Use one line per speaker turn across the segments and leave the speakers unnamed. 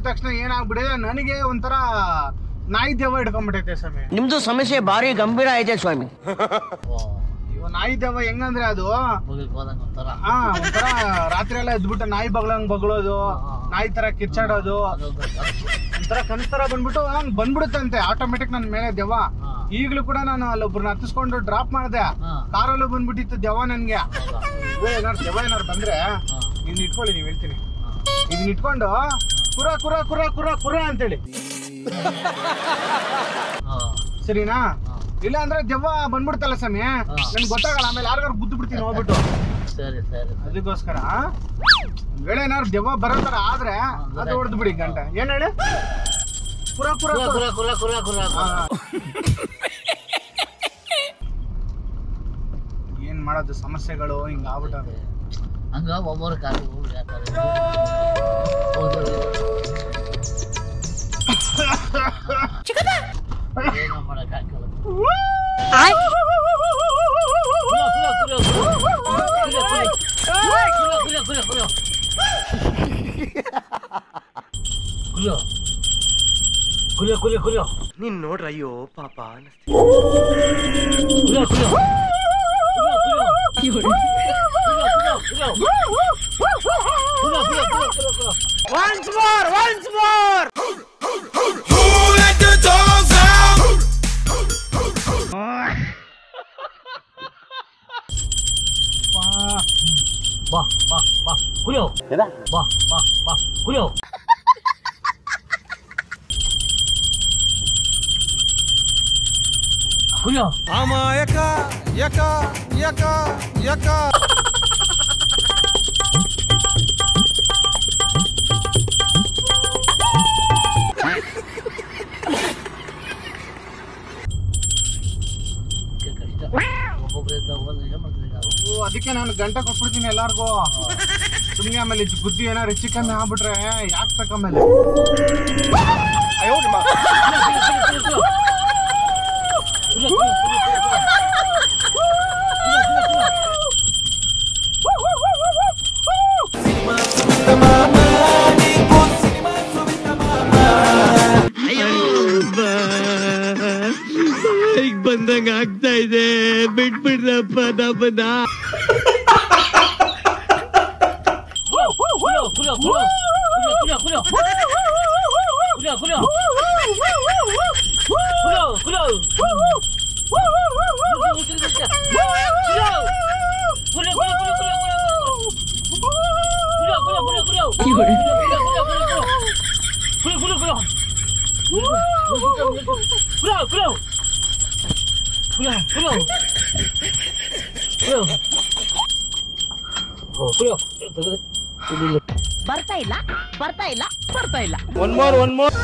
ತಕ್ಷಣ ಏನಾಗ್ಬಿಟ್ಟಿದೆ ನನಗೆ ಒಂಥರ ನಾಯಿ ದೇವ ಹಿಡ್ಕೊಂಡ್ಬಿಟ್ಟೈತೆ ಸ್ವಾಮಿ.
ನಿಮ್ದು ಸಮಸ್ಯೆ ಭಾರಿ ಗಂಭೀರ ಐತೆ ಸ್ವಾಮಿ.
ನಾಯಿ ದೇವ ಹೆಂಗಂದ್ರೆ ಅದು ಒಂಥರ ರಾತ್ರಿ ಎಲ್ಲ ಎದ್ಬಿಟ್ಟು ನಾಯಿ ಬಗ್ಲಂಗ್ ಬಗ್ಳೋದು, ನಾಯಿ ತರ ಕಿರ್ಚಾಡೋದು, ಒಂಥರ ಕನಸ್ತರ ಬಂದ್ಬಿಟ್ಟು ಹಂಗ್ ಬಂದ್ಬಿಡುತ್ತಂತೆ ಆಟೋಮೆಟಿಕ್ ನನ್ ಮೇಲೆ ದೆವ್ವ. ಈಗ್ಲೂ ಕೂಡ ನಾನು ಅಲ್ಲೊಬ್ರನ್ನ ಹತ್ತಿಸ್ಕೊಂಡು ಡ್ರಾಪ್ ಮಾಡಿದೆ, ಕಾರಲ್ಲೂ ಬಂದ್ಬಿಟ್ಟಿತ್ತು ದೆವ್ವ ನನ್ಗೆ. ಏನಾರು ದೆವ್ವ ಏನಾರು ಬಂದ್ರೆ ಇನ್ ಇಟ್ಕೊಳ್ಳಿ, ನೀವ್ ಹೇಳ್ತೀನಿ, ಇದನ್ನ ಇಟ್ಕೊಂಡು ಕುರ ಕುರ ಕುರ ಕುರ ಕುರ ಅಂತೇಳಿ, ಸರಿನಾ? ಇಲ್ಲ ಅಂದ್ರೆ ದೆವ್ವ ಬಂದ್ಬಿಡ್ತಲ್ಲ ಸ್ವಾಮಿ, ನನ್ಗೆ ಗೊತ್ತಾಗಲ್ಲ, ಆಮೇಲೆ ಯಾರಿಗಾರು ಗುದ್ದು ಬಿಡ್ತೀನಿ ಹೋಗ್ಬಿಟ್ಟು. ಅದಕ್ಕೋಸ್ಕರ ವೇಳೆ ಏನಾದ್ರು ದೆವ್ವ ಬರೋ ತರ ಆದ್ರೆ ಅದು ಹೊಡೆದು ಬಿಡಿ ಗಂಟೆ. ಏನ್ ಹೇಳಿ? ಕುರ ಕುರ ಕುರ ಕುರ ಕುರ ಕುರ. ಏನ್ ಮಾಡೋದು, ಸಮಸ್ಯೆಗಳು ಹಿಂಗ ಆಗ್ಬಿಟ್ಟಾವೆ.
ಹಂಗ ಒಬ್ಬರು ಕಾಲು ಏನೋ ಮಾಡಕ್ ಹಾಕಲ್ಲ.
ನೀನ್ ನೋಡ್ರ, ಅಯ್ಯೋ ಪಾಪ.
Once more, once more.
Who let the dogs out?
ಬಾ ಬಾ ಬಾ ಕುಡಿಯೋ. ಬಾ ಬಾ ಬಾ ಕುಡಿಯೋ. ಕುಡಿಯೋ.
ಅಮಾಯಕ ಯಕ ಯಕ ಯಕ.
ಅದಕ್ಕೆ ನಾನು ಗಂಟೆ ಕೊಟ್ಬಿಡ್ತೀನಿ ಎಲ್ಲಾರ್ಗು. ಸುಮ್ನೆ ಆಮೇಲೆ ಬುದ್ಧಿ ಏನಾರು ಹೆಚ್ಚು ಕಮ್ಮಿ ಆಗ್ಬಿಟ್ರೆ ಯಾಕೆ ತಕೊಂಮೇಲೆ
ಬಂದಂಗ ಆಗ್ತಾ ಇದೆ, ಬಿಟ್ಬಿಡ್ರಪ್ಪ ನಮ್ಮನ್ನ.
ಬರ್ತಾ ಇಲ್ಲ ಬರ್ತಾ ಇಲ್ಲ ಬರ್ತಾ ಇಲ್ಲ.
One more one more.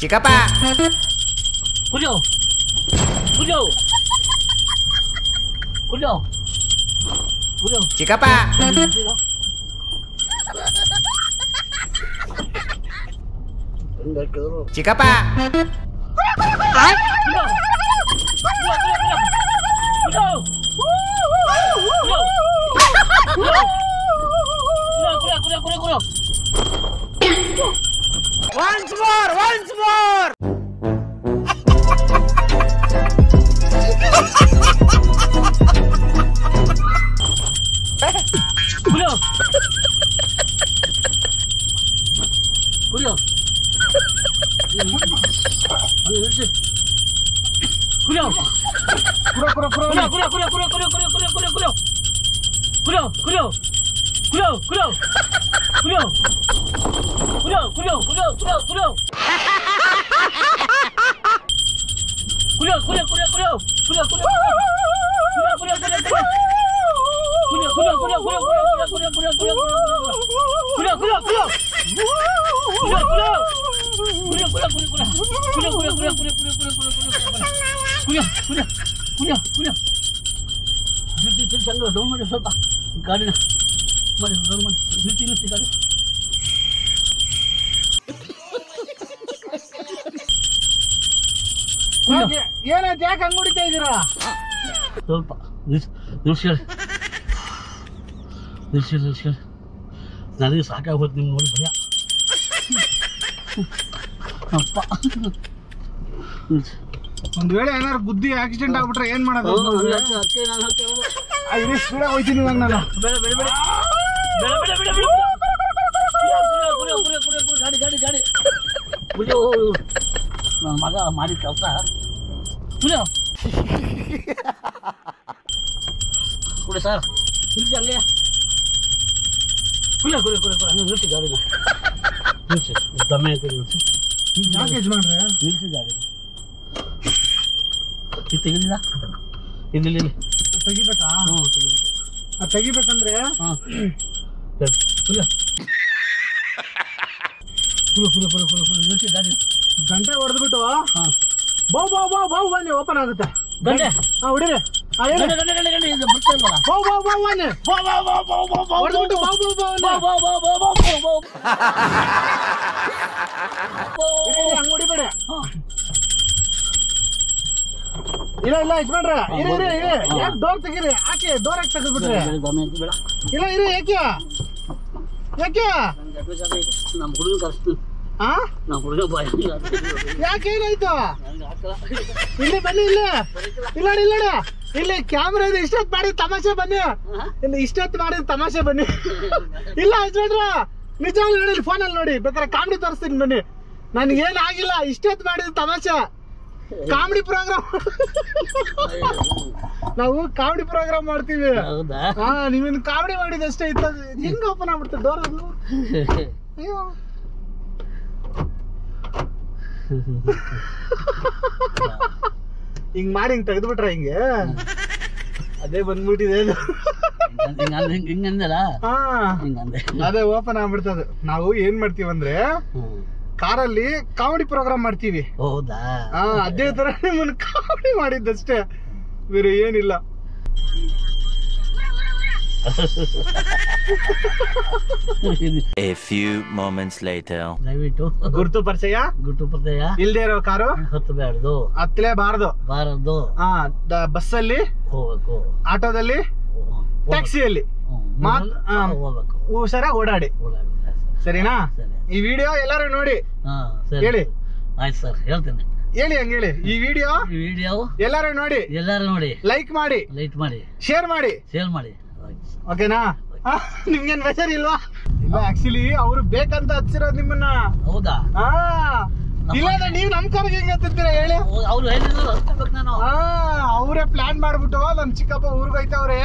ಚಿಕ್ಕಪ್ಪ
ಕುಡಿಯೋ ಕುಡಿಯೋ ಕುಡಿಯೋ ಕುಡಿಯೋ.
ಚಿಕ್ಕಪ್ಪ ಚಿಕ್ಕಪ್ಪ
Once more, once more.
ಕುಡಿಯೋ ಕುಡಿಯೋ ಕುಡಿಯೋ
ಕುರ ಕುರ ಕುರ
ಕುಡಿಯೋ ಕುಡಿಯೋ ಕುಡಿಯೋ ಕುಡಿಯೋ ಕುಡಿಯೋ ಕುಡಿಯೋ ಕುಡಿಯೋ ಕುಡಿಯೋ ಕುಡಿಯೋ ಕುಡಿಯೋ ಕುಡಿಯೋ ಕುಡಿಯೋ ಕುಡಿಯೋ ಕುಡಿಯೋ ಕುಡಿಯೋ ಕುಡಿಯೋ ಕುಡಿಯೋ ಡೌನ್ ಮಾಡಿ ಸ್ವಲ್ಪ ಗಾಡಿನ ಮಾಡಿ ಡೌನ್ ಮಾಡಿ ನಿಲ್ಸಿ ಗಾಡಿ
ಏನಾಯ್ತು ಯಾಕೆ ಹಂಗ್ ಹೊಡಿತಾ ಇದ್ದೀರಾ
ಸ್ವಲ್ಪ ನಿಲ್ಸಿ ನನಗೆ ಸಾಕಾಗೋದು ನಿಮ್ಗೆ ನೋಡಿ ಭಯ ಅಪ್ಪ
ಒಂದ್ ವೇಳೆ ಏನಾರು ಗುದ್ದಿ ಆಕ್ಸಿಡೆಂಟ್ ಆಗ್ಬಿಟ್ರೆ ಏನ್ ಮಾಡೋದು ಸ್ಪೀಡ್ ಹೋಯ್ತೀನಿ ಇವಾಗ ನಾನು
ಗಾಡಿ ನನ್ನ ಮಗ ಮಾಡಿದ ಕೆಲಸ ಕುಡಿ ಸರ್ ನಿಲ್ಸಿ ಹಂಗೆ ಕುಡಿಯ ಹಂಗೆ ನಿಲ್ಸಿ ಗಾಡಿನ ನಿಲ್ಸಿ ದಮ್ಮೆ ಐತೆ ನಿಲ್ಸಿ
ಯಾಕೆ ಯಜಮಾನ್ರೆ
ನಿಲ್ಸಿ ಗಾಡಿನ ಇದು ತೆಗಿಲಿಲ್ಲ ಇಲ್ಲಿ
ತೆಗಿಬೇಕಾ
ಹ್ಞೂ ತೆಗಿಬೇಕು
ಅದು ತೆಗಿಬೇಕಂದ್ರೆ
ಹಾಂ ಕುಡಿಯ ನಿಲ್ಸಿ ಗಾಡಿ
ಗಂಟೆ ಹೊಡೆದ್ಬಿಟ್ಟು
ಹಾಂ
ಬಾವು ಬನ್ನಿ ಓಪನ್ ಆಗುತ್ತೆ
ಗಂಟೆ
ಹಾ ಹೊಡಿರಿ
ಗಂಟೆ ಇದು ಬರ್ತಾ ಇಲ್ವಲ್ಲ
ಬಾವು ಬನ್ನಿ ಹೊಡೆದ್ಬಿಟ್ಟು ಹಂಗ್ ಹೊಡಿಬೇಡಿ ಇಲ್ಲ ಯಜಮಾನ್ರೆ ಇರಿ ಯಾಕೆ ಡೋರ್ ತೆಗೀರಿ ಯಾಕೆ ಡೋರ್ ಯಾಕೆ ತೆಗೆದ್ಬಿಟ್ರಿ ಇಲ್ಲ ಇರಿ ಯಾಕೆ
ನಮ್ಮ ಹುಡುಗ ಕರೆಸ್ತೀನಿ
ಹಾ
ನಮ್ಮ ಹುಡುಗ ಬಾಯ್
ಯಾಕೆ ಏನಾಯ್ತು ಇಲ್ಲಿ ಬನ್ನಿ ಇಲ್ಲ ಇಲ್ಲಿ ಕ್ಯಾಮ್ರಾ ಇದೆ ಇಷ್ಟೊತ್ತು ಮಾಡಿ ತಮಾಷೆ ಬನ್ನಿ ಇಲ್ಲಿ ಇಷ್ಟೊತ್ತು ಮಾಡಿದ ತಮಾಷೆ ಬನ್ನಿ ಇಲ್ಲ ಯಜಮಾನ್ರ ನಿಜವಾಗ್ಲೂ ನೋಡಿ ಫೋನಲ್ಲಿ ನೋಡಿ ಬೇಕಾದ್ರೆ ಕಾಮಿಡಿ ತೋರಿಸ್ತೀನಿ ಬನ್ನಿ ನನಗೇನು ಆಗಿಲ್ಲ ಇಷ್ಟೊತ್ತು ಮಾಡಿದ ತಮಾಷೆ ಕಾಮಿಡಿ ಪ್ರೋಗ್ರಾಮ್ ನಾವು ಕಾಮಿಡಿ ಪ್ರೋಗ್ರಾಮ್ ಮಾಡ್ತೀವಿ
ಹೌದಾ
ಹಾ ನೀವೇನು ಕಾಮಿಡಿ ಮಾಡಿದಷ್ಟೇ ಇತ್ತು ಹೆಂಗ್ ಓಪನ್ ಆಗ್ಬಿಡ್ತದೆ ಡೋರ್ ಅದು ಅಯ್ಯೋ ಹಿಂಗ್ ಮಾಡಿ ಹಿಂಗ್ ತೆಗೆದ್ಬಿಟ್ರ ಹಿಂಗೆ ಅದೇ ಬಂದ್ಬಿಟ್ಟಿದೆ
ಹಿಂಗಂದಲ್ಲ
ಹಾ
ಹಿಂಗಂದೆ
ಅದೇ ಓಪನ್ ಆಗ್ಬಿಡ್ತದೆ ನಾವು ಏನ್ ಮಾಡ್ತೀವಂದ್ರೆ ಕಾರಲ್ಲಿ ಕಾಮಿಡಿ ಪ್ರೋಗ್ರಾಮ್ ಮಾಡ್ತೀವಿ
ಹೌದಾ
ಹಾ ಅದೇ ತರ ನಿಮ್ಮನ್ನ ಕಾಮಿಡಿ ಮಾಡಿದ್ದಷ್ಟೇ ಬೇರೆ ಏನಿಲ್ಲ
A few moments later.
ದಯವಿಟ್ಟು
ಗುರುತು ಪರಿಚಯ ಇಲ್ದೇ ಇರೋ ಕಾರು
ಹತ್ತಬಾರ್ದು
ಹತ್ತಲೇಬಾರ್ದು
ಬಾರದು
ಹಾ ಬಸ್ಸಲ್ಲಿ
ಹೋಗ್ಬೇಕು
ಆಟೋದಲ್ಲಿ ಟ್ಯಾಕ್ಸಿಯಲ್ಲಿ
ಹೋಗ್ಬೇಕು
ಹುಷಾರಾಗಿ ಓಡಾಡಿ ಸರಿನಾ ಈ ವಿಡಿಯೋ ಎಲ್ಲಾರು ನೋಡಿ ಹೇಳಿ
ಆಯ್ತು ಸರ್ ಹೇಳ್ತೇನೆ
ಹೇಳಿ ಹಂಗ ಹೇಳಿ ಈ ವಿಡಿಯೋ ಎಲ್ಲಾರು ನೋಡಿ ಲೈಕ್ ಮಾಡಿ ಶೇರ್ ಮಾಡಿ ಓಕೆನಾ ನಿಮ್ಗೇನ್ ಬೇಜಾರ್ ಇಲ್ವಾ ಇಲ್ಲ ಆಕ್ಚುಲಿ ಅವ್ರು ಬೇಕಂತ ಹಚ್ಚಿರೋದು ನಿಮ್ಮನ್ನ
ಹೌದಾ
ಇಲ್ಲ ನೀವ್ ನಮ್ ಕಾರ್ಗೆ ಹೆಂಗ್ ಹತ್ತಿರ್ತೀರಾ ಹೇಳಿ
ಅವ್ರು ನಾನು
ಅವರೇ ಪ್ಲಾನ್ ಮಾಡ್ಬಿಟ್ಟು ನಮ್ ಚಿಕ್ಕಪ್ಪ ಊರ್ಗ್ ಹೋಯ್ತವ್ರೆ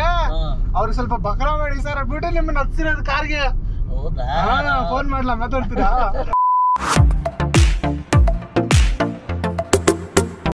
ಅವ್ರಿಗೆ ಸ್ವಲ್ಪ ಬಕ್ರಾ ಮಾಡಿ ಸರ್ ಬಿಟ್ಟು ನಿಮ್ಮನ್ನ ಹಚ್ಚಿರೋದು ಕಾರ್ಗೆ
ಹೌದಾ
ಫೋನ್ ಮಾಡ್ಲಾ ಮಾತಾಡ್ತೀರಾ